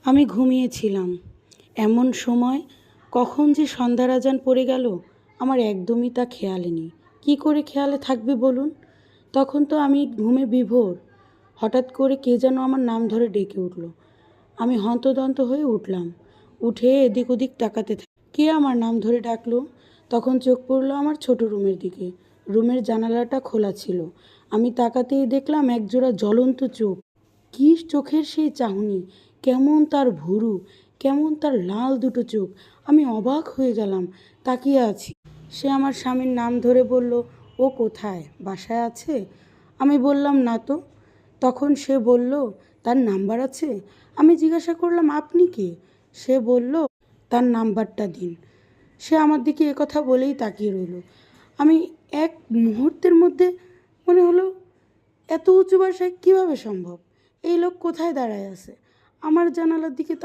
আমি ঘুমিয়েছিলাম। এমন সময় কখন যে সন্ধ্যার আজান পড়ে গেল আমার একদমই তা খেয়ালে নেই। কী করে খেয়ালে থাকবে বলুন? তখন তো আমি ঘুমে বিভোর। হঠাৎ করে কে যেন আমার নাম ধরে ডেকে উঠল। আমি হন্তদন্ত হয়ে উঠলাম। উঠে এদিক ওদিক তাকাতে থাকি। কে আমার নাম ধরে ডাকলো? তখন চোখ পড়ল আমার ছোট রুমের দিকে। রুমের জানালাটা খোলা ছিল। আমি তাকাতেই দেখলাম একজোড়া জ্বলন্ত চোখ। কী চোখের সেই চাহনি! কেমন তার ভুরু, কেমন তার লাল দুটো চোখ! আমি অবাক হয়ে গেলাম। তাকিয়ে আছি। সে আমার স্বামীর নাম ধরে বলল, ও কোথায়, বাসায় আছে? আমি বললাম না তো। তখন সে বলল, তার নাম্বার আছে? আমি জিজ্ঞাসা করলাম, আপনি কে? সে বলল, তার নাম্বারটা দিন। সে আমার দিকে একথা বলেই তাকিয়ে রইল। আমি এক মুহূর্তের মধ্যে মনে হলো, এত উঁচু বাসায় কীভাবে সম্ভব? এই লোক কোথায় দাঁড়ায় আছে? আমার জানালার দিকে